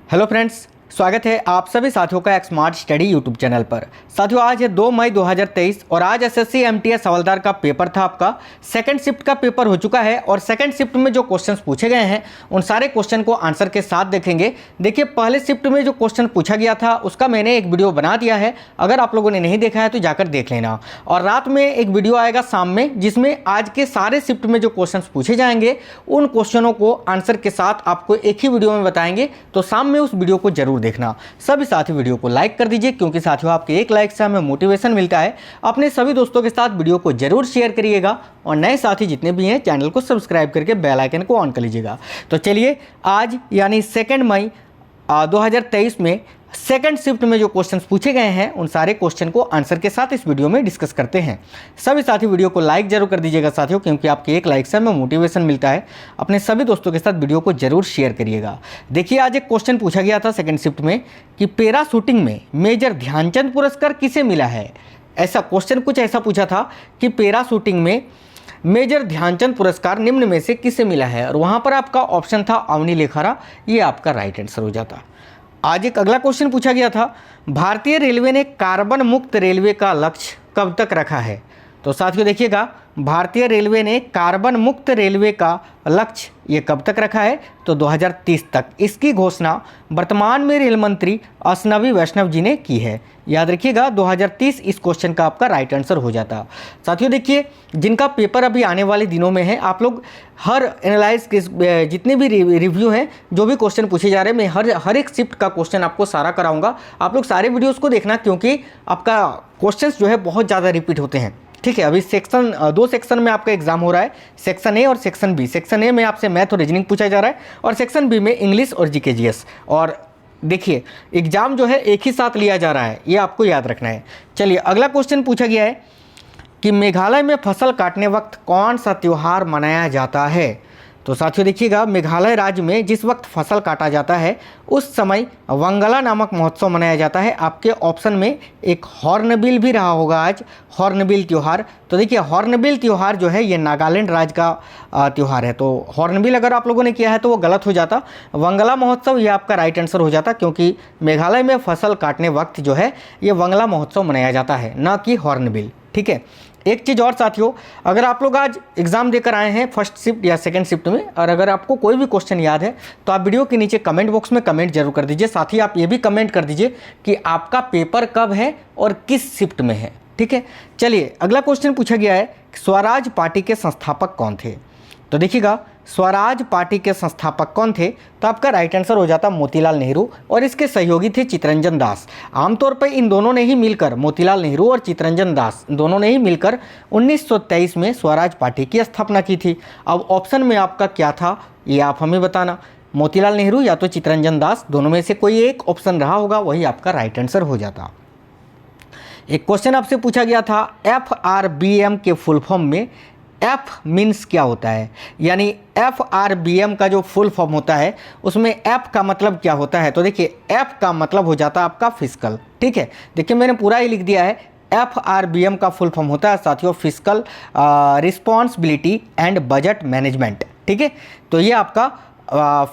Hello friends, स्वागत है आप सभी साथियों का एक स्मार्ट स्टडी यूट्यूब चैनल पर। साथियों, आज है 2 मई 2023 और आज एसएससी एमटीएस हवलदार का पेपर था। आपका सेकंड शिफ्ट का पेपर हो चुका है और सेकंड शिफ्ट में जो क्वेश्चंस पूछे गए हैं उन सारे क्वेश्चन को आंसर के साथ देखेंगे। देखिए, पहले शिफ्ट में जो क्वेश्चन पूछा गया था उसका मैंने एक वीडियो बना दिया है, अगर आप लोगों ने नहीं देखा है तो जाकर देख लेना। और रात में एक वीडियो आएगा शाम में, जिसमें आज के सारे शिफ्ट में जो क्वेश्चन पूछे जाएंगे उन क्वेश्चनों को आंसर के साथ आपको एक ही वीडियो में बताएंगे। तो शाम में उस वीडियो को जरूर देखना। सभी साथी वीडियो को लाइक कर दीजिए, क्योंकि साथियों आपके एक लाइक से हमें मोटिवेशन मिलता है। अपने सभी दोस्तों के साथ वीडियो को जरूर शेयर करिएगा और नए साथी जितने भी हैं चैनल को सब्सक्राइब करके बेल आइकन को ऑन कर लीजिएगा। तो चलिए, आज यानी 2 मई 2023 में सेकंड शिफ्ट में जो क्वेश्चंस पूछे गए हैं उन सारे क्वेश्चन को आंसर के साथ इस वीडियो में डिस्कस करते हैं। सभी साथी वीडियो को लाइक जरूर कर दीजिएगा साथियों, क्योंकि आपके एक लाइक से हमें मोटिवेशन मिलता है। अपने सभी दोस्तों के साथ वीडियो को जरूर शेयर करिएगा। देखिए, आज एक क्वेश्चन पूछा गया था सेकंड शिफ्ट में कि पैरा शूटिंग में मेजर ध्यानचंद पुरस्कार किसे मिला है। ऐसा क्वेश्चन कुछ ऐसा पूछा था कि पैरा शूटिंग में मेजर ध्यानचंद पुरस्कार निम्न में से किसे मिला है, और वहाँ पर आपका ऑप्शन था अवनी लेखारा। ये आपका राइट आंसर हो जाता। आज एक अगला क्वेश्चन पूछा गया था, भारतीय रेलवे ने कार्बन मुक्त रेलवे का लक्ष्य कब तक रखा है। तो साथियों देखिएगा, भारतीय रेलवे ने कार्बन मुक्त रेलवे का लक्ष्य ये कब तक रखा है, तो 2030 तक। इसकी घोषणा वर्तमान में रेल मंत्री अश्विनी वैष्णव जी ने की है। याद रखिएगा, 2030 इस क्वेश्चन का आपका राइट आंसर हो जाता। साथियों देखिए, जिनका पेपर अभी आने वाले दिनों में है, आप लोग हर एनालाइज के जितने भी रिव्यू हैं, जो भी क्वेश्चन पूछे जा रहे हैं, मैं हर एक शिफ्ट का क्वेश्चन आपको सारा कराऊंगा। आप लोग सारे वीडियोज़ को देखना, क्योंकि आपका क्वेश्चन जो है बहुत ज़्यादा रिपीट होते हैं। ठीक है, अभी दो सेक्शन में आपका एग्जाम हो रहा है, सेक्शन ए और सेक्शन बी। सेक्शन ए में आपसे मैथ और रीजनिंग पूछा जा रहा है और सेक्शन बी में इंग्लिश और जीके जीएस। और देखिए, एग्जाम जो है एक ही साथ लिया जा रहा है, ये आपको याद रखना है। चलिए, अगला क्वेश्चन पूछा गया है कि मेघालय में फसल काटने वक्त कौन सा त्यौहार मनाया जाता है। तो साथियों देखिएगा, मेघालय राज्य में जिस वक्त फसल काटा जाता है उस समय वंगला नामक महोत्सव मनाया जाता है। आपके ऑप्शन में एक हॉर्नबिल भी रहा होगा आज, हॉर्नबिल त्यौहार। तो देखिए, हॉर्नबिल त्यौहार जो है ये नागालैंड राज्य का त्यौहार है। तो हॉर्नबिल अगर आप लोगों ने किया है तो वो गलत हो जाता। वंगला महोत्सव ये आपका राइट आंसर हो जाता, क्योंकि मेघालय में फसल काटने वक्त जो है ये वंगला महोत्सव मनाया जाता है, ना कि हॉर्नबिल। ठीक है, एक चीज़ और साथियों, अगर आप लोग आज एग्जाम देकर आए हैं फर्स्ट शिफ्ट या सेकंड शिफ्ट में, और अगर आपको कोई भी क्वेश्चन याद है तो आप वीडियो के नीचे कमेंट बॉक्स में कमेंट जरूर कर दीजिए। साथ ही आप ये भी कमेंट कर दीजिए कि आपका पेपर कब है और किस शिफ्ट में है। ठीक है, चलिए, अगला क्वेश्चन पूछा गया है, स्वराज पार्टी के संस्थापक कौन थे। तो देखिएगा, स्वराज पार्टी के संस्थापक कौन थे, तो आपका राइट आंसर हो जाता मोतीलाल नेहरू, और इसके सहयोगी थे चित्तरंजन दास। आमतौर पर इन दोनों ने ही मिलकर, मोतीलाल नेहरू और चित्तरंजन दास दोनों ने ही मिलकर 1923 में स्वराज पार्टी की स्थापना की थी। अब ऑप्शन में आपका क्या था ये आप हमें बताना, मोतीलाल नेहरू या तो चित्तरंजन दास, दोनों में से कोई एक ऑप्शन रहा होगा, वही आपका राइट आंसर हो जाता। एक क्वेश्चन आपसे पूछा गया था, FRBM के फुल फॉर्म में एफ मीन्स क्या होता है, यानी FRBM का जो फुल फॉर्म होता है उसमें एफ का मतलब क्या होता है। तो देखिए, एफ का मतलब हो जाता है आपका फिस्कल। ठीक है, देखिए मैंने पूरा ही लिख दिया है। FRBM का फुल फॉर्म होता है साथियों fiscal responsibility and budget management. ठीक है, तो ये आपका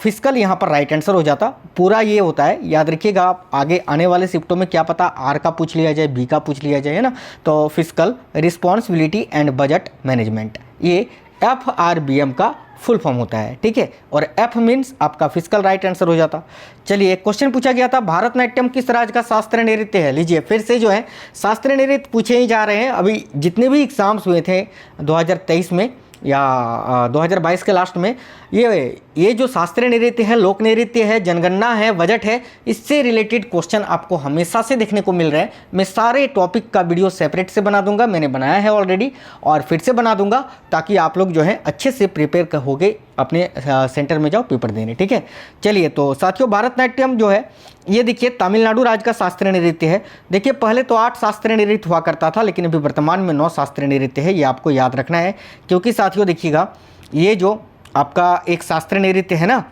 फिस्कल यहाँ पर राइट आंसर हो जाता। पूरा ये होता है, याद रखिएगा, आप आगे आने वाले शिफ्टों में क्या पता आर का पूछ लिया जाए, बी का पूछ लिया जाए, है ना। तो fiscal responsibility and budget management, ये FRBM का फुल फॉर्म होता है। ठीक है, और एफ मीन्स आपका फिस्कल राइट आंसर हो जाता। चलिए, एक क्वेश्चन पूछा गया था, भारतनाट्यम किस राज्य का शास्त्रीय नृत्य है। लीजिए, फिर से जो है शास्त्रीय नृत्य पूछे ही जा रहे हैं। अभी जितने भी एग्जाम्स हुए थे 2023 में या 2022 के लास्ट में, ये जो शास्त्रीय नृत्य है, लोक नृत्य है, जनगणना है, बजट है, इससे रिलेटेड क्वेश्चन आपको हमेशा से देखने को मिल रहे हैं। मैं सारे टॉपिक का वीडियो सेपरेट से बना दूंगा, मैंने बनाया है ऑलरेडी और फिर से बना दूंगा, ताकि आप लोग जो है अच्छे से प्रिपेयर हो गए अपने सेंटर में जाओ पेपर देने। ठीक है, चलिए, तो साथियों भारतनाट्यम जो है ये देखिए तमिलनाडु राज्य का शास्त्रीय नृत्य है। देखिए, पहले तो 8 शास्त्रीय नृत्य हुआ करता था, लेकिन अभी वर्तमान में 9 शास्त्रीय नृत्य है। ये आपको याद रखना है, क्योंकि साथियों देखिएगा, ये जो आपका एक शास्त्रीय नृत्य है ना,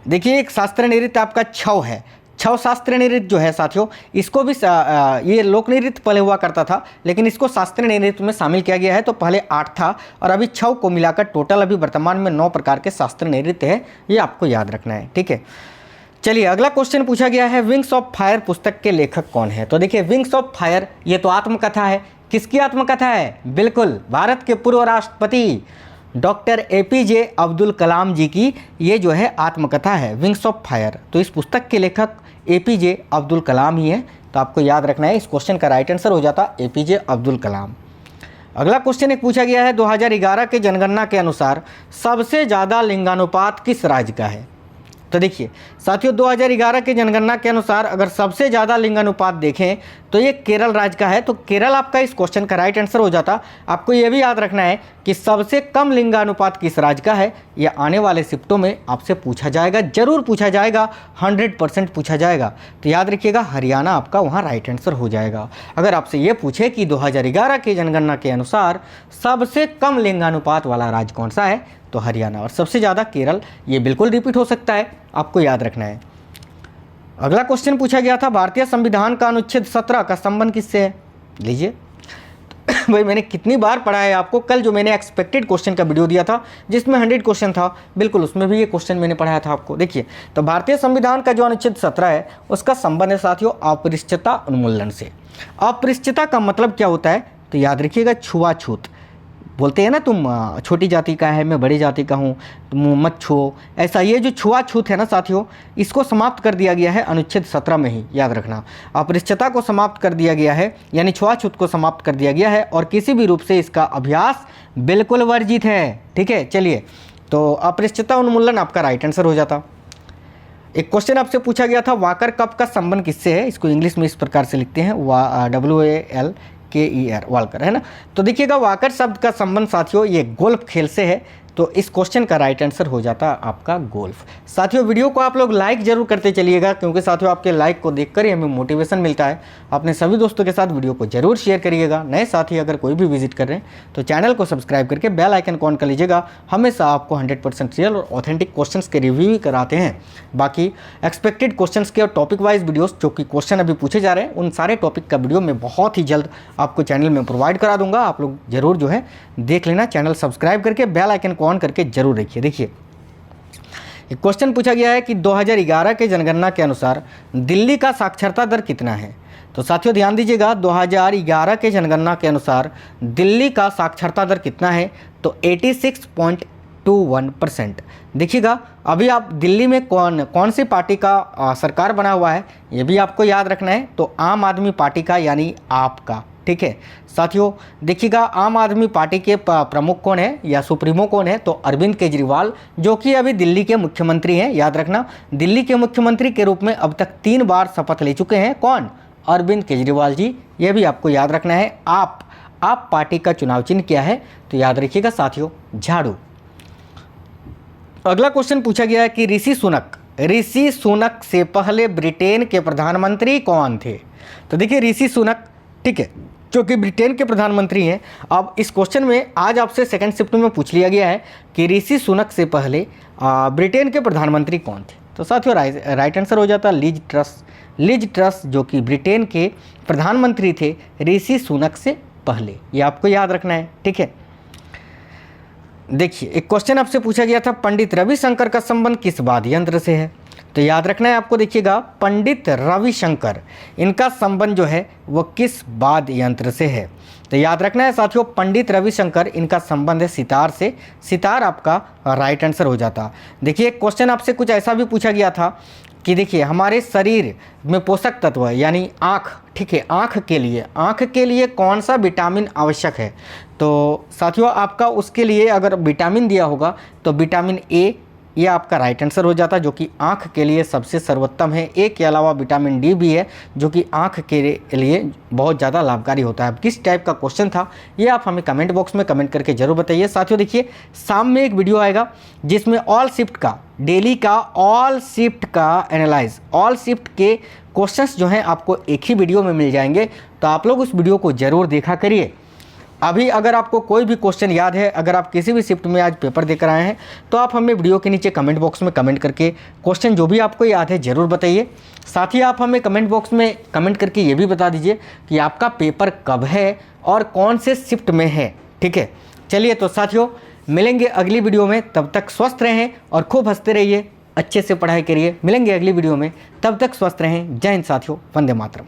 देखिए एक शास्त्रीय नृत्य आपका छौ है। छौ शास्त्रीय नृत्य जो है साथियों, इसको भी ये लोक नृत्य पहले हुआ करता था, लेकिन इसको शास्त्रीय नृत्य में शामिल किया गया है। तो पहले 8 था और अभी 6 को मिलाकर टोटल अभी वर्तमान में 9 प्रकार के शास्त्रीय नृत्य है। ये आपको याद रखना है। ठीक है, चलिए अगला क्वेश्चन पूछा गया है, विंग्स ऑफ फायर पुस्तक के लेखक कौन है। तो देखिए विंग्स ऑफ फायर ये तो आत्मकथा है। किसकी आत्मकथा है? बिल्कुल भारत के पूर्व राष्ट्रपति डॉक्टर एपीजे अब्दुल कलाम जी की ये जो है आत्मकथा है विंग्स ऑफ फायर। तो इस पुस्तक के लेखक एपीजे अब्दुल कलाम ही है। तो आपको याद रखना है, इस क्वेश्चन का राइट आंसर हो जाता एपीजे अब्दुल कलाम। अगला क्वेश्चन एक पूछा गया है, 2011 के जनगणना के अनुसार सबसे ज़्यादा लिंगानुपात किस राज्य का है। तो देखिए साथियों 2011 के जनगणना के अनुसार अगर सबसे ज़्यादा लिंगानुपात देखें तो ये केरल राज्य का है। तो केरल आपका इस क्वेश्चन का राइट आंसर हो जाता। आपको ये भी याद रखना है कि सबसे कम लिंगानुपात किस राज्य का है। यह आने वाले शिफ्टों में आपसे पूछा जाएगा, जरूर पूछा जाएगा, 100% पूछा जाएगा। तो याद रखिएगा हरियाणा आपका वहाँ राइट आंसर हो जाएगा। अगर आपसे ये पूछे कि 2011 के जनगणना के अनुसार सबसे कम लिंगानुपात वाला राज्य कौन सा है, तो हरियाणा, और सबसे ज़्यादा केरल। ये बिल्कुल रिपीट हो सकता है, आपको याद रखना है। अगला क्वेश्चन पूछा गया था, भारतीय संविधान का अनुच्छेद 17 का संबंध किससे है। लीजिए भाई मैंने कितनी बार पढ़ा है आपको। कल जो मैंने एक्सपेक्टेड क्वेश्चन का वीडियो दिया था जिसमें 100 क्वेश्चन था, बिल्कुल उसमें भी ये क्वेश्चन मैंने पढ़ाया था आपको। देखिए तो भारतीय संविधान का जो अनुच्छेद 17 है उसका संबंध है साथियों अपृष्ठता उन्मूलन से। अपृष्ठता का मतलब क्या होता है, तो याद रखिएगा छुआछूत। बोलते हैं ना तुम छोटी जाति का है मैं बड़ी जाति का हूँ, तुम मत छुओ, ऐसा ये जो छुआछूत है ना साथियों, इसको समाप्त कर दिया गया है अनुच्छेद 17 में ही। याद रखना अपृष्ठता को समाप्त कर दिया गया है, यानी छुआछूत को समाप्त कर दिया गया है और किसी भी रूप से इसका अभ्यास बिल्कुल वर्जित है। ठीक है, चलिए तो अपृष्ठता उन्मूलन आपका राइट आंसर हो जाता। एक क्वेश्चन आपसे पूछा गया था, वाकर कप का संबंध किससे है। इसको इंग्लिश में इस प्रकार से लिखते हैं WALKER, वाल्कर, है ना। तो देखिएगा वाकर शब्द का संबंध साथियों ये गोल्फ खेल से है। तो इस क्वेश्चन का राइट आंसर हो जाता आपका गोल्फ। साथियों वीडियो को आप लोग लाइक जरूर करते चलिएगा, क्योंकि साथियों आपके लाइक को देखकर ही हमें मोटिवेशन मिलता है। अपने सभी दोस्तों के साथ वीडियो को जरूर शेयर करिएगा। नए साथी अगर कोई भी विजिट कर रहे हैं तो चैनल को सब्सक्राइब करके बेल आइकन को ऑन कर लीजिएगा। हमेशा आपको 100% रियल और ऑथेंटिक क्वेश्चन के रिव्यू ही कराते हैं। बाकी एक्सपेक्टेड क्वेश्चन के और टॉपिक वाइज वीडियोज़ जो कि क्वेश्चन अभी पूछे जा रहे हैं उन सारे टॉपिक का वीडियो मैं बहुत ही जल्द आपको चैनल में प्रोवाइड करा दूंगा। आप लोग जरूर जो है देख लेना, चैनल सब्सक्राइब करके बेल आइकन को ऑन करके जरूर देखिए। देखिए एक क्वेश्चन पूछा गया है कि 2011 के जनगणना के अनुसार दिल्ली का साक्षरता दर कितना है। तो साथियों ध्यान दीजिएगा 2011 के जनगणना के अनुसार दिल्ली का साक्षरता दर कितना है, तो 86.21%। देखिएगा अभी आप दिल्ली में कौन सी पार्टी का सरकार बना हुआ है ये भी आपको याद रखना है, तो आम आदमी पार्टी का, यानी आपका। ठीक है साथियों, देखिएगा आम आदमी पार्टी के प्रमुख कौन है या सुप्रीमो कौन है, तो अरविंद केजरीवाल, जो कि अभी दिल्ली के मुख्यमंत्री हैं। याद रखना दिल्ली के मुख्यमंत्री के रूप में अब तक 3 बार शपथ ले चुके हैं। कौन? अरविंद केजरीवाल जी। ये भी आपको याद रखना है। आप पार्टी का चुनाव चिन्ह क्या है, तो याद रखिएगा साथियों झाड़ू। अगला क्वेश्चन पूछा गया है कि ऋषि सुनक से पहले ब्रिटेन के प्रधानमंत्री कौन थे। तो देखिए ऋषि सुनक, ठीक है, जो कि ब्रिटेन के प्रधानमंत्री हैं। अब इस क्वेश्चन में आज आपसे सेकंड शिफ्ट में पूछ लिया गया है कि ऋषि सुनक से पहले ब्रिटेन के प्रधानमंत्री कौन थे। तो साथियों राइट आंसर हो जाता लिज ट्रस, जो कि ब्रिटेन के प्रधानमंत्री थे ऋषि सुनक से पहले। ये आपको याद रखना है। ठीक है, देखिए एक क्वेश्चन आपसे पूछा गया था, पंडित रविशंकर का संबंध किस वाद्य यंत्र से है। तो याद रखना है आपको, देखिएगा पंडित रविशंकर, इनका संबंध जो है वो किस वाद्य यंत्र से है। तो याद रखना है साथियों पंडित रविशंकर, इनका संबंध है सितार से। सितार आपका राइट आंसर हो जाता। देखिए एक क्वेश्चन आपसे कुछ ऐसा भी पूछा गया था कि देखिए हमारे शरीर में पोषक तत्व यानी आँख, ठीक है, आँख के लिए कौन सा विटामिन आवश्यक है। तो साथियों आपका उसके लिए अगर विटामिन दिया होगा तो विटामिन ए, ये आपका राइट आंसर हो जाता, जो कि आँख के लिए सबसे सर्वोत्तम है। ए के अलावा विटामिन डी भी है, जो कि आँख के लिए बहुत ज़्यादा लाभकारी होता है। अब किस टाइप का क्वेश्चन था ये आप हमें कमेंट बॉक्स में कमेंट करके जरूर बताइए। साथियों देखिए शाम में एक वीडियो आएगा जिसमें ऑल शिफ्ट का, डेली का ऑल शिफ्ट का एनालाइज, ऑल शिफ्ट के क्वेश्चंस जो हैं आपको एक ही वीडियो में मिल जाएंगे। तो आप लोग उस वीडियो को ज़रूर देखा करिए। अभी अगर आपको कोई भी क्वेश्चन याद है, अगर आप किसी भी शिफ्ट में आज पेपर देकर आए हैं, तो आप हमें वीडियो के नीचे कमेंट बॉक्स में कमेंट करके क्वेश्चन जो भी आपको याद है ज़रूर बताइए। साथ ही आप हमें कमेंट बॉक्स में कमेंट करके ये भी बता दीजिए कि आपका पेपर कब है और कौन से शिफ्ट में है। ठीक है, चलिए तो साथियों मिलेंगे अगली वीडियो में, तब तक स्वस्थ रहें और खूब हंसते रहिए। अच्छे से पढ़ाई करिए। मिलेंगे अगली वीडियो में, तब तक स्वस्थ रहें। जय हिंद साथियों, वंदे मातरम।